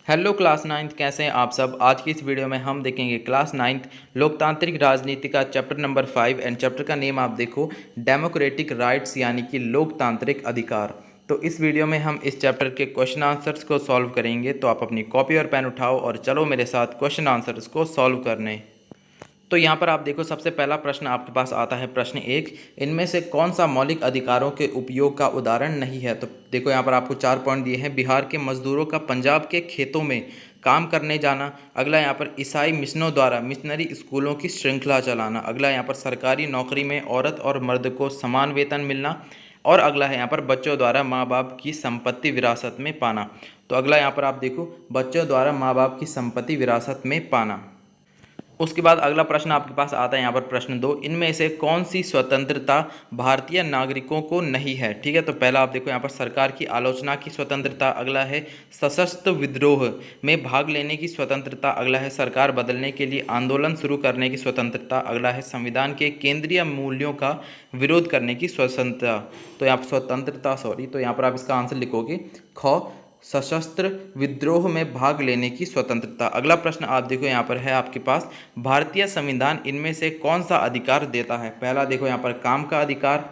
Hello class ninth, कैसे हैं आप सब। आज की इस वीडियो में हम देखेंगे क्लास नाइन्थ लोकतांत्रिक राजनीति का चैप्टर नंबर 5 एंड चैप्टर का नेम आप देखो डेमोक्रेटिक राइट्स यानी कि लोकतांत्रिक अधिकार। तो इस वीडियो में हम इस चैप्टर के क्वेश्चन आंसर्स को सॉल्व करेंगे। तो आप अपनी कॉपी और पेन उठाओ और चलो मेरे साथ क्वेश्चन आंसर्स को सॉल्व करने। तो यहाँ पर आप देखो, सबसे पहला प्रश्न आपके पास आता है। प्रश्न एक, इनमें से कौन सा मौलिक अधिकारों के उपयोग का उदाहरण नहीं है। तो देखो यहाँ पर आपको 4 पॉइंट दिए हैं। बिहार के मजदूरों का पंजाब के खेतों में काम करने जाना। अगला यहाँ पर ईसाई मिशनों द्वारा मिशनरी स्कूलों की श्रृंखला चलाना। अगला यहाँ पर सरकारी नौकरी में औरत और मर्द को समान वेतन मिलना। और अगला है यहाँ पर बच्चों द्वारा माँ बाप की संपत्ति विरासत में पाना। तो अगला यहाँ पर आप देखो, बच्चों द्वारा माँ बाप की संपत्ति विरासत में पाना। उसके बाद अगला प्रश्न आपके पास आता है यहाँ पर प्रश्न 2, इनमें से कौन सी स्वतंत्रता भारतीय नागरिकों को नहीं है। ठीक है, तो पहला आप देखो यहाँ पर सरकार की आलोचना की स्वतंत्रता। अगला है सशस्त्र विद्रोह में भाग लेने की स्वतंत्रता। अगला है सरकार बदलने के लिए आंदोलन शुरू करने की स्वतंत्रता। अगला है संविधान के केंद्रीय मूल्यों का विरोध करने की स्वतंत्रता। तो यहाँ पर स्वतंत्रता तो यहाँ पर आप इसका आंसर लिखोगे ख, सशस्त्र विद्रोह में भाग लेने की स्वतंत्रता। अगला प्रश्न आप देखो यहाँ पर है आपके पास, भारतीय संविधान इनमें से कौन सा अधिकार देता है। पहला देखो यहाँ पर काम का अधिकार।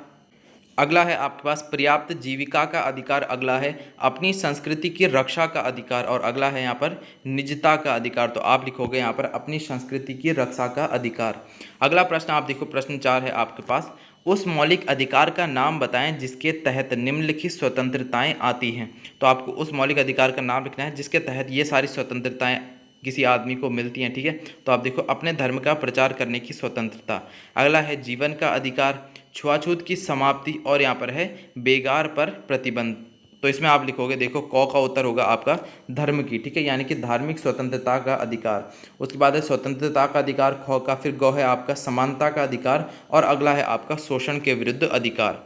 अगला है आपके पास पर्याप्त जीविका का अधिकार। अगला है अपनी संस्कृति की रक्षा का अधिकार। और अगला है यहाँ पर निजता का अधिकार। तो आप लिखोगे यहाँ पर अपनी संस्कृति की रक्षा का अधिकार। अगला प्रश्न आप देखो, प्रश्न 4 है आपके पास, उस मौलिक अधिकार का नाम बताएं जिसके तहत निम्नलिखित स्वतंत्रताएं आती हैं। तो आपको उस मौलिक अधिकार का नाम लिखना है जिसके तहत ये सारी स्वतंत्रताएं किसी आदमी को मिलती हैं। ठीक है, तो आप देखो अपने धर्म का प्रचार करने की स्वतंत्रता। अगला है जीवन का अधिकार, छुआछूत की समाप्ति। और यहाँ पर है बेगार पर प्रतिबंध। तो इसमें आप लिखोगे, देखो क का उत्तर होगा आपका धर्म की। ठीक है, यानी कि धार्मिक स्वतंत्रता का अधिकार। उसके बाद है स्वतंत्रता का अधिकार ख का, फिर ग है आपका समानता का अधिकार। और अगला है आपका शोषण के विरुद्ध अधिकार।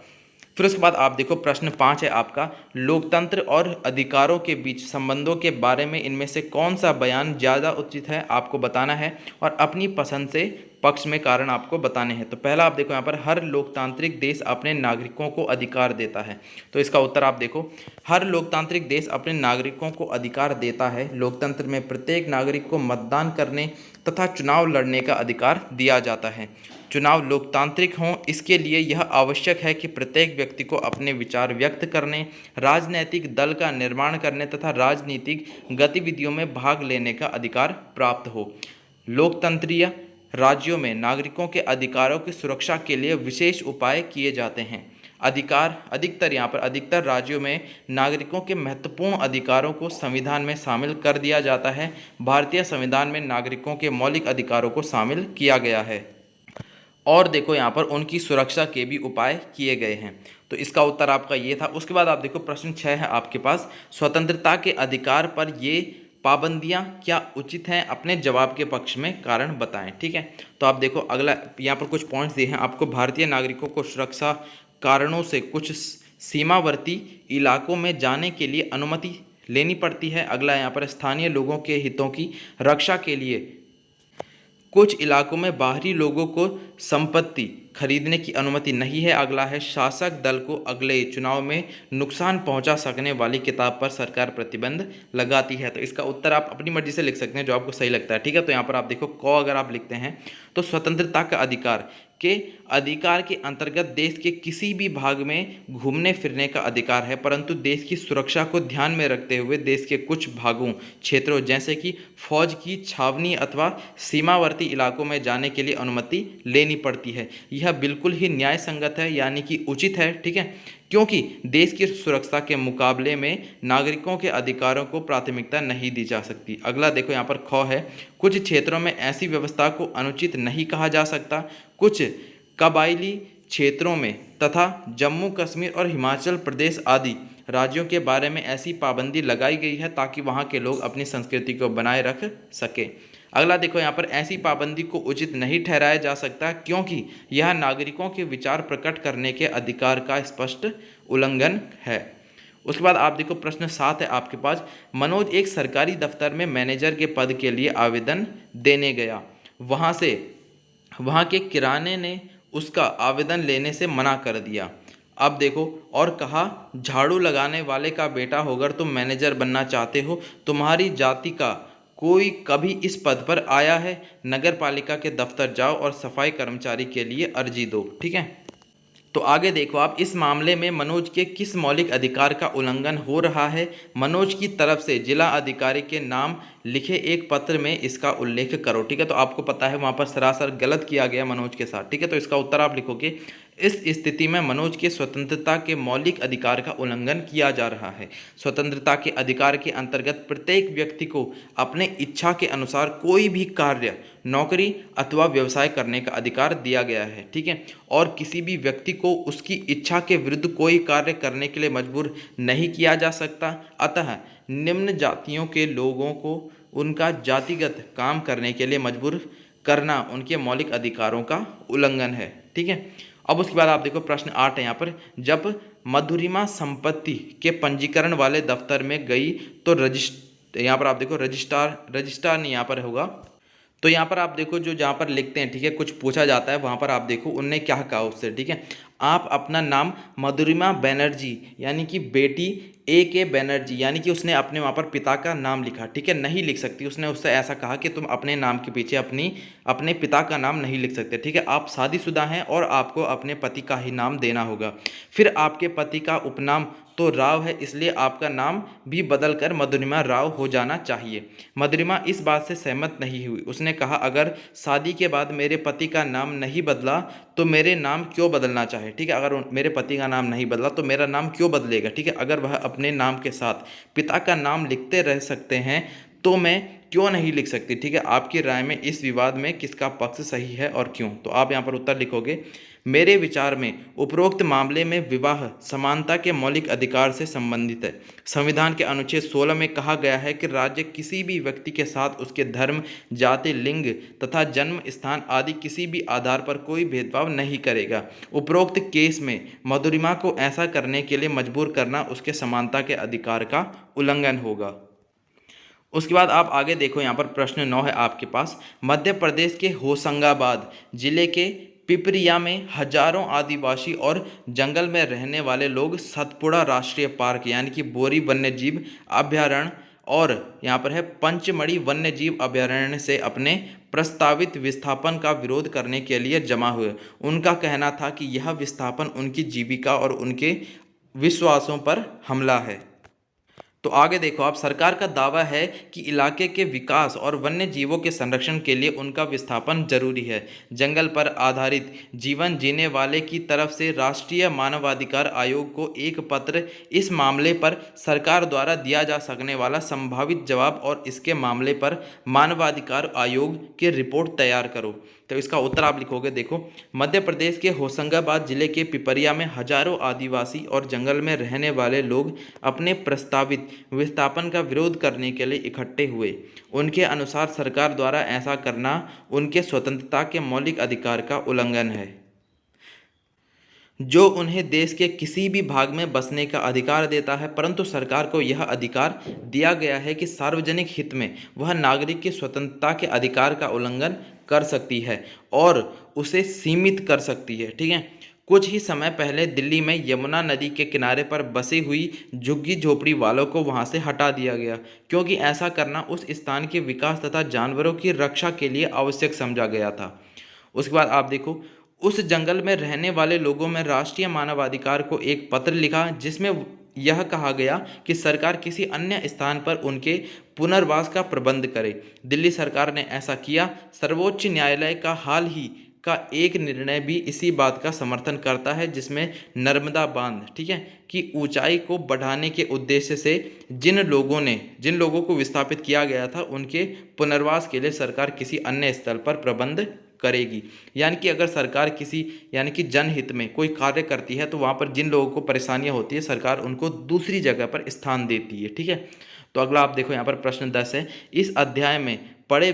फिर उसके बाद आप देखो प्रश्न 5 है आपका, लोकतंत्र और अधिकारों के बीच संबंधों के बारे में इनमें से कौन सा बयान ज़्यादा उचित है आपको बताना है और अपनी पसंद से पक्ष में कारण आपको बताने हैं। तो पहला आप देखो यहाँ पर, हर लोकतांत्रिक देश अपने नागरिकों को अधिकार देता है। तो इसका उत्तर आप देखो, हर लोकतांत्रिक देश अपने नागरिकों को अधिकार देता है। लोकतंत्र में प्रत्येक नागरिक को मतदान करने तथा चुनाव लड़ने का अधिकार दिया जाता है। चुनाव लोकतांत्रिक हों इसके लिए यह आवश्यक है कि प्रत्येक व्यक्ति को अपने विचार व्यक्त करने, राजनैतिक दल का निर्माण करने तथा राजनीतिक गतिविधियों में भाग लेने का अधिकार प्राप्त हो। लोकतंत्रीय राज्यों में नागरिकों के अधिकारों की सुरक्षा के लिए विशेष उपाय किए जाते हैं। अधिकतर राज्यों में नागरिकों के महत्वपूर्ण अधिकारों को संविधान में शामिल कर दिया जाता है। भारतीय संविधान में नागरिकों के मौलिक अधिकारों को शामिल किया गया है और देखो यहाँ पर उनकी सुरक्षा के भी उपाय किए गए हैं। तो इसका उत्तर आपका ये था। उसके बाद आप देखो प्रश्न 6 है आपके पास, स्वतंत्रता के अधिकार पर ये पाबंदियाँ क्या उचित हैं, अपने जवाब के पक्ष में कारण बताएं। ठीक है, तो आप देखो अगला यहाँ पर कुछ पॉइंट्स दिए हैं आपको। भारतीय नागरिकों को सुरक्षा कारणों से कुछ सीमावर्ती इलाकों में जाने के लिए अनुमति लेनी पड़ती है। अगला यहाँ पर स्थानीय लोगों के हितों की रक्षा के लिए कुछ इलाकों में बाहरी लोगों को संपत्ति खरीदने की अनुमति नहीं है। अगला है शासक दल को अगले चुनाव में नुकसान पहुंचा सकने वाली किताब पर सरकार प्रतिबंध लगाती है। तो इसका उत्तर आप अपनी मर्जी से लिख सकते हैं जो आपको सही लगता है। ठीक है, तो यहाँ पर आप देखो क अगर आप लिखते हैं तो स्वतंत्रता का अधिकार के अंतर्गत देश के किसी भी भाग में घूमने फिरने का अधिकार है, परंतु देश की सुरक्षा को ध्यान में रखते हुए देश के कुछ भागों क्षेत्रों जैसे कि फौज की छावनी अथवा सीमावर्ती इलाकों में जाने के लिए अनुमति लेनी पड़ती है। यह बिल्कुल ही न्याय संगत है, यानी कि उचित है। ठीक है, क्योंकि देश की सुरक्षा के मुकाबले में नागरिकों के अधिकारों को प्राथमिकता नहीं दी जा सकती। अगला देखो यहाँ पर ख है, कुछ क्षेत्रों में ऐसी व्यवस्था को अनुचित नहीं कहा जा सकता। कुछ कबायली क्षेत्रों में तथा जम्मू कश्मीर और हिमाचल प्रदेश आदि राज्यों के बारे में ऐसी पाबंदी लगाई गई है ताकि वहाँ के लोग अपनी संस्कृति को बनाए रख सके। अगला देखो यहाँ पर, ऐसी पाबंदी को उचित नहीं ठहराया जा सकता क्योंकि यह नागरिकों के विचार प्रकट करने के अधिकार का स्पष्ट उल्लंघन है। उसके बाद आप देखो प्रश्न 7 है आपके पास, मनोज एक सरकारी दफ्तर में मैनेजर के पद के लिए आवेदन देने गया। वहाँ के किराने ने उसका आवेदन लेने से मना कर दिया। अब देखो, और कहा, झाड़ू लगाने वाले का बेटा होकर तुम मैनेजर बनना चाहते हो, तुम्हारी जाति का कोई कभी इस पद पर आया है? नगर पालिका के दफ्तर जाओ और सफाई कर्मचारी के लिए अर्जी दो। ठीक है, तो आगे देखो आप, इस मामले में मनोज के किस मौलिक अधिकार का उल्लंघन हो रहा है? मनोज की तरफ से जिला अधिकारी के नाम लिखे एक पत्र में इसका उल्लेख करो। ठीक है, तो आपको पता है वहाँ पर सरासर गलत किया गया मनोज के साथ। ठीक है, तो इसका उत्तर आप लिखोगे, इस स्थिति में मनोज के स्वतंत्रता के मौलिक अधिकार का उल्लंघन किया जा रहा है। स्वतंत्रता के अधिकार के अंतर्गत प्रत्येक व्यक्ति को अपने इच्छा के अनुसार कोई भी कार्य, नौकरी अथवा व्यवसाय करने का अधिकार दिया गया है। ठीक है, और किसी भी व्यक्ति को उसकी इच्छा के विरुद्ध कोई कार्य करने के लिए मजबूर नहीं किया जा सकता। अतः निम्न जातियों के लोगों को उनका जातिगत काम करने के लिए मजबूर करना उनके मौलिक अधिकारों का उल्लंघन है। ठीक है, अब उसके बाद आप देखो प्रश्न 8 है यहाँ पर, जब मधुरिमा संपत्ति के पंजीकरण वाले दफ्तर में गई तो यहाँ पर आप देखो रजिस्ट्रार नहीं यहाँ पर होगा, तो यहाँ पर आप देखो जो जहाँ पर लिखते हैं, ठीक है, कुछ पूछा जाता है वहाँ पर आप देखो उनने क्या कहा उससे। ठीक है, आप अपना नाम मधुरिमा बनर्जी यानी कि बेटी A.K. बनर्जी, यानी कि उसने अपने वहाँ पर पिता का नाम लिखा। ठीक है, नहीं लिख सकती, उसने उससे ऐसा कहा कि तुम अपने नाम के पीछे अपने पिता का नाम नहीं लिख सकते। ठीक है, आप शादीशुदा हैं और आपको अपने पति का ही नाम देना होगा। फिर आपके पति का उपनाम तो राव है, इसलिए आपका नाम भी बदल कर मधुरिमा राव हो जाना चाहिए। मधुरिमा इस बात से सहमत नहीं हुई। उसने कहा, अगर शादी के बाद मेरे पति का नाम नहीं बदला तो मेरे नाम क्यों बदलना चाहे? ठीक है, अगर मेरे पति का नाम नहीं बदला तो मेरा नाम क्यों बदलेगा? ठीक है, अगर वह अपने नाम के साथ पिता का नाम लिखते रह सकते हैं तो मैं क्यों नहीं लिख सकती? ठीक है, आपकी राय में इस विवाद में किसका पक्ष सही है और क्यों? तो आप यहाँ पर उत्तर लिखोगे, मेरे विचार में उपरोक्त मामले में विवाह समानता के मौलिक अधिकार से संबंधित है। संविधान के अनुच्छेद 16 में कहा गया है कि राज्य किसी भी व्यक्ति के साथ उसके धर्म, जाति, लिंग तथा जन्म स्थान आदि किसी भी आधार पर कोई भेदभाव नहीं करेगा। उपरोक्त केस में मधुरिमा को ऐसा करने के लिए मजबूर करना उसके समानता के अधिकार का उल्लंघन होगा। उसके बाद आप आगे देखो, यहाँ पर प्रश्न 9 है आपके पास, मध्य प्रदेश के होशंगाबाद जिले के पिपरिया में हजारों आदिवासी और जंगल में रहने वाले लोग सतपुड़ा राष्ट्रीय पार्क यानी कि बोरी वन्यजीव अभयारण्य और यहाँ पर है पंचमढ़ी वन्यजीव अभयारण्य से अपने प्रस्तावित विस्थापन का विरोध करने के लिए जमा हुए। उनका कहना था कि यह विस्थापन उनकी जीविका और उनके विश्वासों पर हमला है। तो आगे देखो आप, सरकार का दावा है कि इलाके के विकास और वन्य जीवों के संरक्षण के लिए उनका विस्थापन जरूरी है। जंगल पर आधारित जीवन जीने वाले की तरफ से राष्ट्रीय मानवाधिकार आयोग को एक पत्र, इस मामले पर सरकार द्वारा दिया जा सकने वाला संभावित जवाब और इसके मामले पर मानवाधिकार आयोग की रिपोर्ट तैयार करो। तो इसका उत्तर आप लिखोगे, देखो, मध्य प्रदेश के होशंगाबाद जिले के पिपरिया में हजारों आदिवासी और जंगल में रहने वाले लोग अपने प्रस्तावित विस्थापन का विरोध करने के लिए इकट्ठे हुए। उनके अनुसार सरकार द्वारा ऐसा करना उनके स्वतंत्रता के मौलिक अधिकार का उल्लंघन है, जो उन्हें देश के किसी भी भाग में बसने का अधिकार देता है, परंतु सरकार को यह अधिकार दिया गया है कि सार्वजनिक हित में वह नागरिक की स्वतंत्रता के अधिकार का उल्लंघन कर सकती है और उसे सीमित कर सकती है। ठीक है, कुछ ही समय पहले दिल्ली में यमुना नदी के किनारे पर बसी हुई झुग्गी झोपड़ी वालों को वहां से हटा दिया गया, क्योंकि ऐसा करना उस स्थान के विकास तथा जानवरों की रक्षा के लिए आवश्यक समझा गया था। उसके बाद आप देखो, उस जंगल में रहने वाले लोगों में राष्ट्रीय मानवाधिकार को एक पत्र लिखा जिसमें यह कहा गया कि सरकार किसी अन्य स्थान पर उनके पुनर्वास का प्रबंध करे। दिल्ली सरकार ने ऐसा किया। सर्वोच्च न्यायालय का हाल ही का एक निर्णय भी इसी बात का समर्थन करता है, जिसमें नर्मदा बांध, ठीक है, की ऊंचाई को बढ़ाने के उद्देश्य से जिन लोगों को विस्थापित किया गया था उनके पुनर्वास के लिए सरकार किसी अन्य स्थल पर प्रबंध करेगी। यानी कि अगर सरकार किसी यानी कि जनहित में कोई कार्य करती है तो वहाँ पर जिन लोगों को परेशानियाँ होती है सरकार उनको दूसरी जगह पर स्थान देती है। ठीक है, तो अगला आप देखो यहाँ पर प्रश्न 10 है, इस अध्याय में पढ़े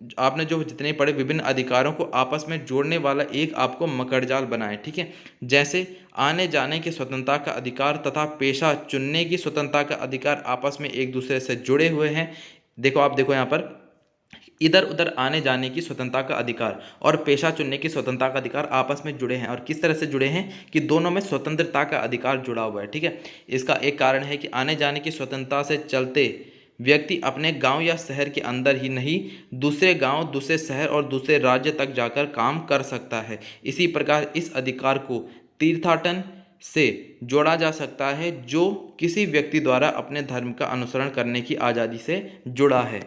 जितने पढ़े विभिन्न अधिकारों को आपस में जोड़ने वाला एक आपको मकड़जाल बनाए। ठीक है, जैसे आने जाने की स्वतंत्रता का अधिकार तथा पेशा चुनने की स्वतंत्रता का अधिकार आपस में एक दूसरे से जुड़े हुए हैं। देखो आप देखो यहाँ पर इधर उधर आने जाने की स्वतंत्रता का अधिकार और पेशा चुनने की स्वतंत्रता का अधिकार आपस में जुड़े हैं। और किस तरह से जुड़े हैं कि दोनों में स्वतंत्रता का अधिकार जुड़ा हुआ है, ठीक है। इसका एक कारण है कि आने जाने की स्वतंत्रता से चलते व्यक्ति अपने गांव या शहर के अंदर ही नहीं, दूसरे गांव, दूसरे शहर और दूसरे राज्य तक जाकर काम कर सकता है। इसी प्रकार इस अधिकार को तीर्थाटन से जोड़ा जा सकता है, जो किसी व्यक्ति द्वारा अपने धर्म का अनुसरण करने की आज़ादी से जुड़ा है।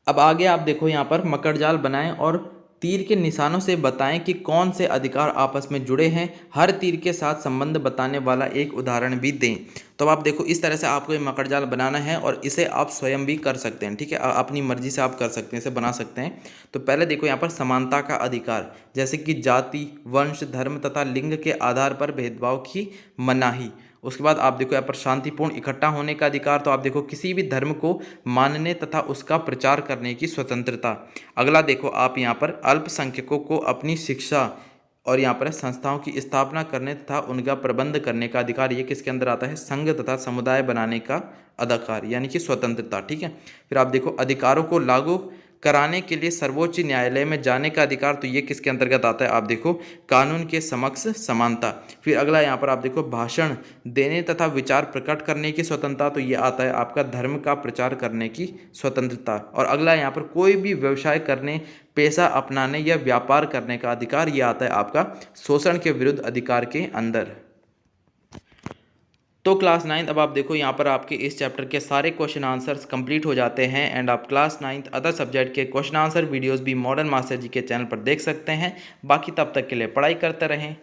अब आगे आप देखो, यहाँ पर मकड़जाल बनाएं और तीर के निशानों से बताएं कि कौन से अधिकार आपस में जुड़े हैं। हर तीर के साथ संबंध बताने वाला एक उदाहरण भी दें। तो अब आप देखो, इस तरह से आपको ये मकड़जाल बनाना है और इसे आप स्वयं भी कर सकते हैं, ठीक है। अपनी मर्जी से आप कर सकते हैं, इसे बना सकते हैं। तो पहले देखो यहाँ पर समानता का अधिकार, जैसे कि जाति, वंश, धर्म तथा लिंग के आधार पर भेदभाव की मनाही। उसके बाद आप देखो यहाँ पर शांतिपूर्ण इकट्ठा होने का अधिकार। तो आप देखो, किसी भी धर्म को मानने तथा उसका प्रचार करने की स्वतंत्रता। अगला देखो आप यहाँ पर अल्पसंख्यकों को अपनी शिक्षा और यहाँ पर संस्थाओं की स्थापना करने तथा उनका प्रबंध करने का अधिकार। ये किसके अंदर आता है? संघ तथा समुदाय बनाने का अधिकार, यानी कि स्वतंत्रता, ठीक है। फिर आप देखो, अधिकारों को लागू कराने के लिए सर्वोच्च न्यायालय में जाने का अधिकार। तो ये किसके अंतर्गत आता है? आप देखो, कानून के समक्ष समानता। फिर अगला यहाँ पर आप देखो, भाषण देने तथा विचार प्रकट करने की स्वतंत्रता। तो ये आता है आपका धर्म का प्रचार करने की स्वतंत्रता। और अगला यहाँ पर कोई भी व्यवसाय करने, पेशा अपनाने या व्यापार करने का अधिकार। ये आता है आपका शोषण के विरुद्ध अधिकार के अंदर। तो क्लास 9 अब आप देखो, यहाँ पर आपके इस चैप्टर के सारे क्वेश्चन आंसर्स कंप्लीट हो जाते हैं। एंड आप क्लास 9 अदर सब्जेक्ट के क्वेश्चन आंसर वीडियोस भी मॉडर्न मास्टर जी के चैनल पर देख सकते हैं। बाकी तब तक के लिए पढ़ाई करते रहें।